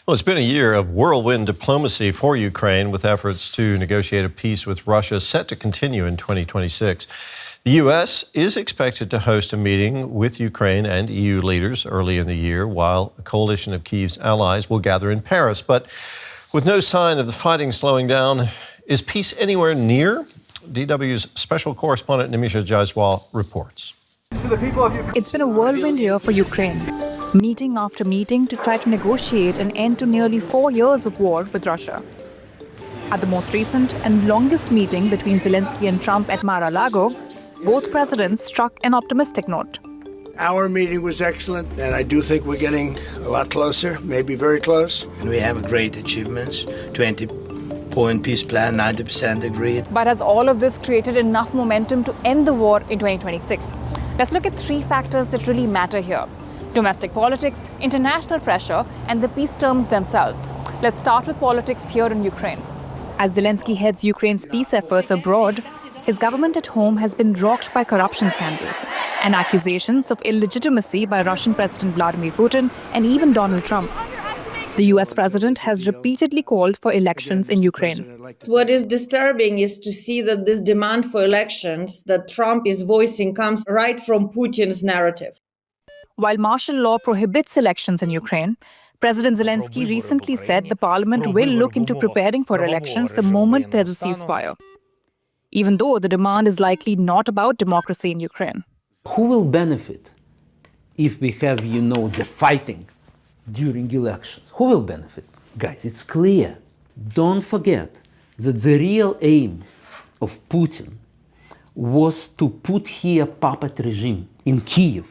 Well, it's been a year of whirlwind diplomacy for Ukraine, with efforts to negotiate a peace with Russia set to continue in 2026. The U.S. is expected to host a meeting with Ukraine and EU leaders early in the year, while a coalition of Kyiv's allies will gather in Paris. But with no sign of the fighting slowing down, is peace anywhere near? DW's Special Correspondent Nimisha Jaiswal reports. It's been a whirlwind year for Ukraine. Meeting after meeting to try to negotiate an end to nearly 4 years of war with Russia. At the most recent and longest meeting between Zelenskyy and Trump at Mar-a-Lago, both presidents struck an optimistic note. Our meeting was excellent, and I do think we're getting a lot closer, maybe very close. We have great achievements, 20-point peace plan, 90% agreed. But has all of this created enough momentum to end the war in 2026? Let's look at 3 factors that really matter here: domestic politics, international pressure, and the peace terms themselves. Let's start with politics here in Ukraine. As Zelenskyy heads Ukraine's peace efforts abroad, his government at home has been rocked by corruption scandals and accusations of illegitimacy by Russian President Vladimir Putin and even Donald Trump. The US president has repeatedly called for elections in Ukraine. What is disturbing is to see that this demand for elections that Trump is voicing comes right from Putin's narrative. While martial law prohibits elections in Ukraine, President Zelenskyy recently said the parliament will look into preparing for elections the moment there's a ceasefire, even though the demand is likely not about democracy in Ukraine. Who will benefit if we have, the fighting during elections? Who will benefit? Guys, it's clear. Don't forget that the real aim of Putin was to put here a puppet regime in Kyiv,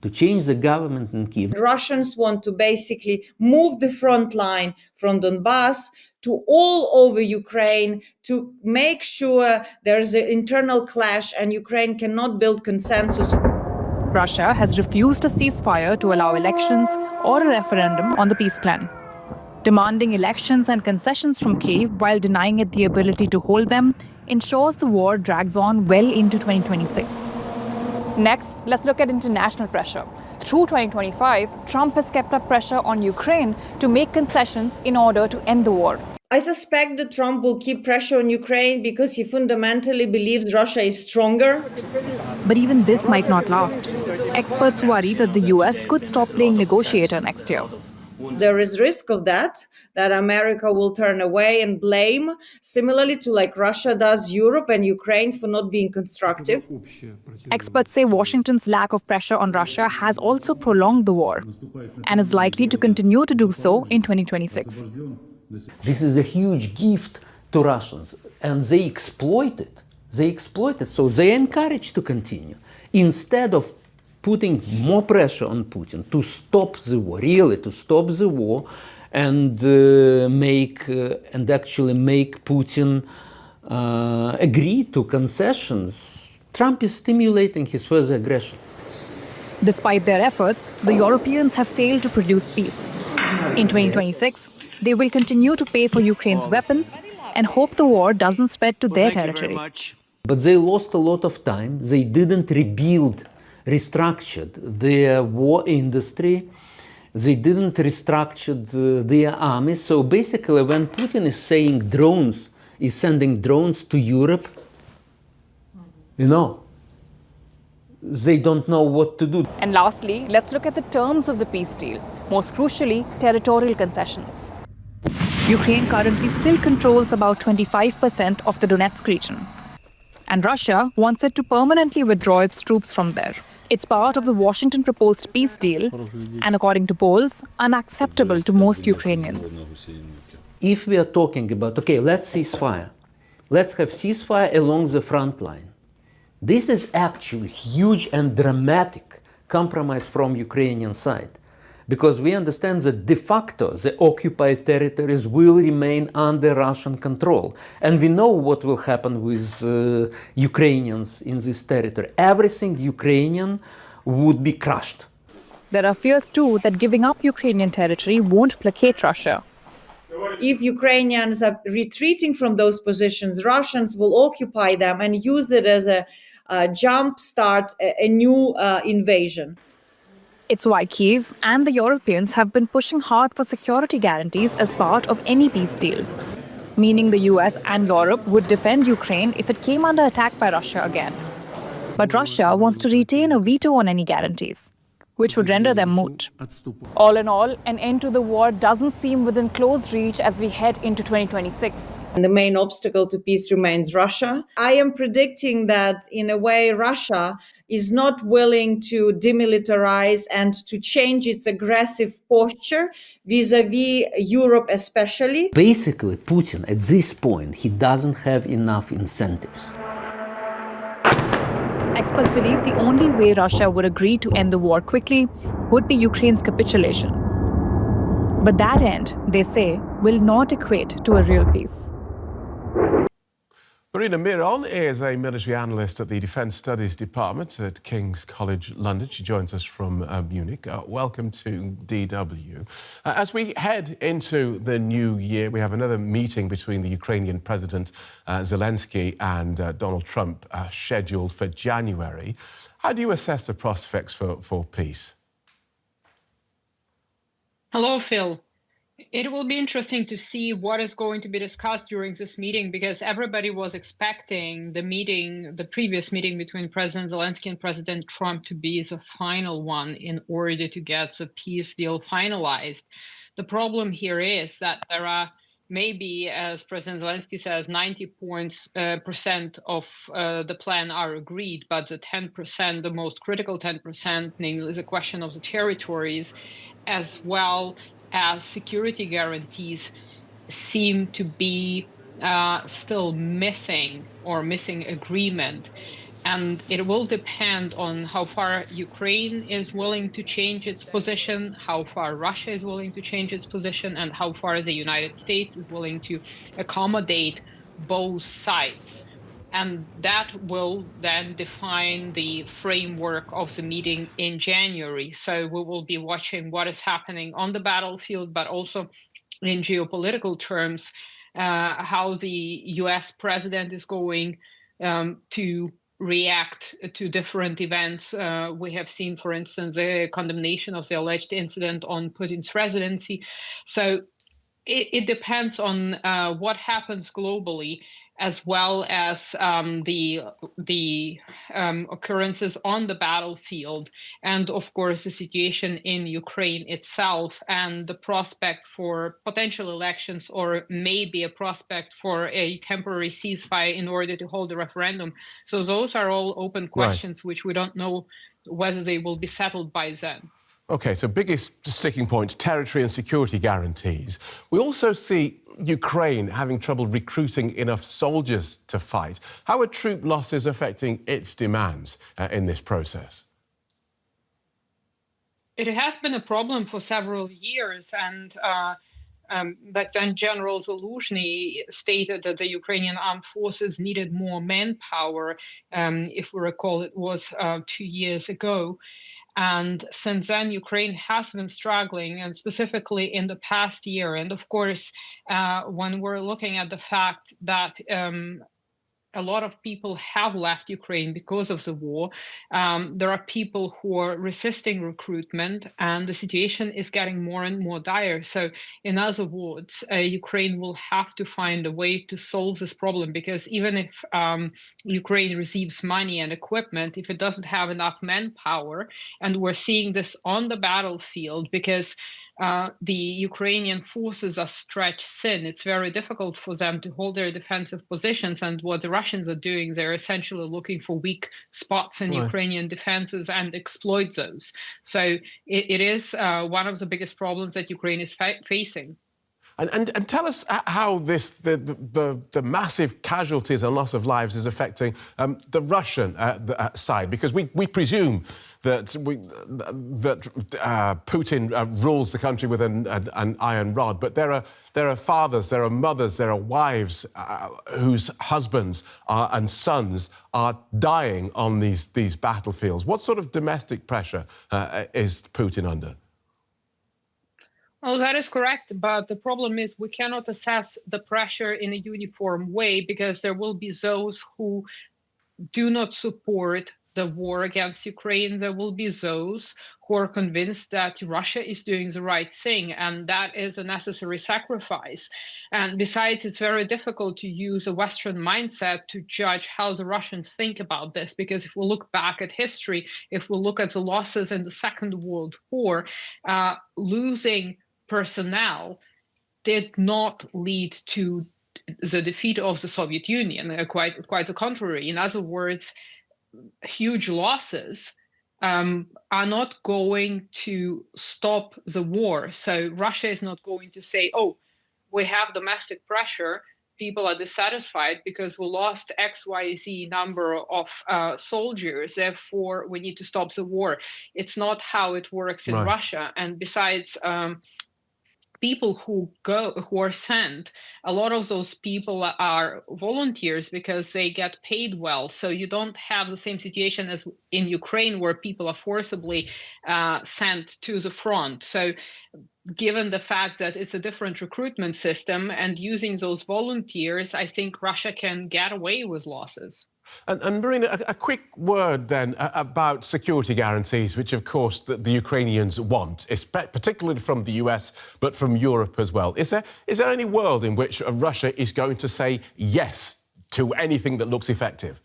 to change the government in Kyiv. Russians want to basically move the front line from Donbass to all over Ukraine to make sure there's an internal clash and Ukraine cannot build consensus. Russia has refused a ceasefire to allow elections or a referendum on the peace plan. Demanding elections and concessions from Kyiv while denying it the ability to hold them ensures the war drags on well into 2026. Next, let's look at international pressure. Through 2025, Trump has kept up pressure on Ukraine to make concessions in order to end the war. I suspect that Trump will keep pressure on Ukraine because he fundamentally believes Russia is stronger. But even this might not last. Experts worry that the US could stop playing negotiator next year. There is risk of that America will turn away and blame, similarly to like Russia does Europe and Ukraine for not being constructive. Experts say Washington's lack of pressure on Russia has also prolonged the war and is likely to continue to do so in 2026. This is a huge gift to Russians, and they exploit it. So they encourage to continue. Instead of putting more pressure on Putin to stop the war, and actually make Putin agree to concessions, Trump is stimulating his further aggression. Despite their efforts, the Europeans have failed to produce peace. In 2026, they will continue to pay for Ukraine's weapons and hope the war doesn't spread to their territory. But they lost a lot of time. They didn't restructured their war industry. They didn't restructure their army. So basically, when Putin is saying is sending drones to Europe, they don't know what to do. And lastly, let's look at the terms of the peace deal, most crucially, territorial concessions. Ukraine currently still controls about 25% of the Donetsk region, and Russia wants it to permanently withdraw its troops from there. It's part of the Washington proposed peace deal, and according to polls, unacceptable to most Ukrainians. If we are talking about, let's ceasefire. Let's have ceasefire along the front line. This is actually huge and dramatic compromise from Ukrainian side, because we understand that de facto the occupied territories will remain under Russian control. And we know what will happen with Ukrainians in this territory. Everything Ukrainian would be crushed. There are fears too that giving up Ukrainian territory won't placate Russia. If Ukrainians are retreating from those positions, Russians will occupy them and use it as a jump start, a new invasion. It's why Kyiv and the Europeans have been pushing hard for security guarantees as part of any peace deal, meaning the US and Europe would defend Ukraine if it came under attack by Russia again. But Russia wants to retain a veto on any guarantees, which would render them moot. All in all, an end to the war doesn't seem within close reach as we head into 2026. And the main obstacle to peace remains Russia. I am predicting that, in a way, Russia is not willing to demilitarize and to change its aggressive posture vis-à-vis Europe especially. Basically, Putin, at this point, he doesn't have enough incentives. Experts believe the only way Russia would agree to end the war quickly would be Ukraine's capitulation. But that end, they say, will not equate to a real peace. Marina Miron is a military analyst at the Defence Studies Department at King's College London. She joins us from Munich. Welcome to DW. As we head into the new year, we have another meeting between the Ukrainian President Zelenskyy and Donald Trump scheduled for January. How do you assess the prospects for peace? Hello, Phil. It will be interesting to see what is going to be discussed during this meeting, because everybody was expecting the previous meeting between President Zelenskyy and President Trump to be the final one in order to get the peace deal finalized. The problem here is that there are maybe, as President Zelenskyy says, 90% of the plan are agreed, but the 10%, the most critical 10%, namely the question of the territories, as well as security guarantees, seem to be still missing agreement. And it will depend on how far Ukraine is willing to change its position, how far Russia is willing to change its position, and how far the United States is willing to accommodate both sides. And that will then define the framework of the meeting in January. So we will be watching what is happening on the battlefield, but also in geopolitical terms, how the US president is going to react to different events. We have seen, for instance, the condemnation of the alleged incident on Putin's residency. So it depends on what happens globally, as well as the occurrences on the battlefield, and of course the situation in Ukraine itself, and the prospect for potential elections, or maybe a prospect for a temporary ceasefire in order to hold a referendum. So those are all open questions, which we don't know whether they will be settled by then. Okay, so biggest sticking point, territory and security guarantees. We also see Ukraine having trouble recruiting enough soldiers to fight. How are troop losses affecting its demands in this process? It has been a problem for several years, and back then General Zelenskyy stated that the Ukrainian armed forces needed more manpower. If we recall, it was 2 years ago. And since then, Ukraine has been struggling, and specifically in the past year. And of course, when we're looking at the fact that a lot of people have left Ukraine because of the war, there are people who are resisting recruitment, and the situation is getting more and more dire. So in other words, Ukraine will have to find a way to solve this problem, because even if Ukraine receives money and equipment, if it doesn't have enough manpower, and we're seeing this on the battlefield, because the Ukrainian forces are stretched thin. It's very difficult for them to hold their defensive positions. And what the Russians are doing, they're essentially looking for weak spots in Ukrainian defenses and exploit those. So it is one of the biggest problems that Ukraine is facing. And tell us how the massive casualties and loss of lives is affecting the Russian side, because we presume that Putin rules the country with an iron rod, but there are fathers, there are mothers, there are wives whose husbands and sons are dying on these battlefields. What sort of domestic pressure is Putin under? Well, that is correct, but the problem is we cannot assess the pressure in a uniform way, because there will be those who do not support the war against Ukraine, there will be those who are convinced that Russia is doing the right thing, and that is a necessary sacrifice. And besides, it's very difficult to use a Western mindset to judge how the Russians think about this, because if we look back at history, if we look at the losses in the Second World War, losing personnel did not lead to the defeat of the Soviet Union, quite the contrary. In other words, huge losses are not going to stop the war. So Russia is not going to say, oh, we have domestic pressure, people are dissatisfied because we lost XYZ number of soldiers, therefore we need to stop the war. It's not how it works in Russia. And besides, people who are sent, a lot of those people are volunteers because they get paid well. So you don't have the same situation as in Ukraine, where people are forcibly sent to the front. So given the fact that it's a different recruitment system and using those volunteers, I think Russia can get away with losses. And Marina, a quick word then about security guarantees, which of course the Ukrainians want, particularly from the US, but from Europe as well. Is there any world in which Russia is going to say yes to anything that looks effective?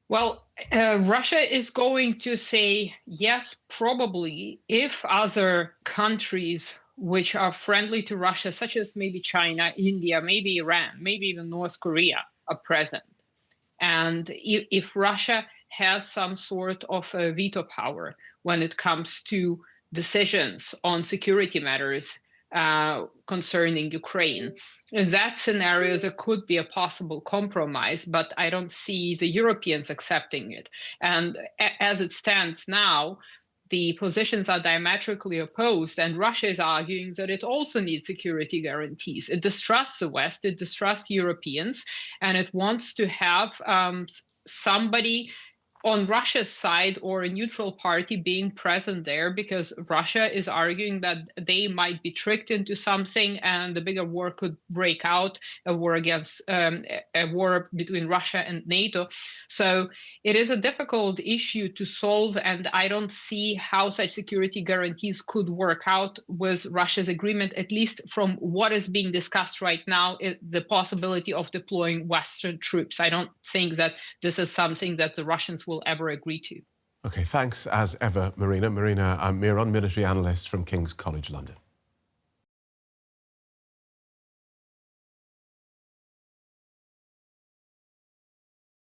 Well, Russia is going to say yes, probably, if other countries which are friendly to Russia, such as maybe China, India, maybe Iran, maybe even North Korea, are present. And if Russia has some sort of a veto power when it comes to decisions on security matters concerning Ukraine, in that scenario, there could be a possible compromise, but I don't see the Europeans accepting it. And as it stands now, the positions are diametrically opposed, and Russia is arguing that it also needs security guarantees. It distrusts the West, it distrusts Europeans, and it wants to have somebody on Russia's side or a neutral party being present there, because Russia is arguing that they might be tricked into something and the bigger war could break out, a war between Russia and NATO. So it is a difficult issue to solve, and I don't see how such security guarantees could work out with Russia's agreement, at least from what is being discussed right now, the possibility of deploying Western troops. I don't think that this is something that the Russians will ever agree to. OK, thanks as ever, Marina. Marina Miron, military analyst from King's College London.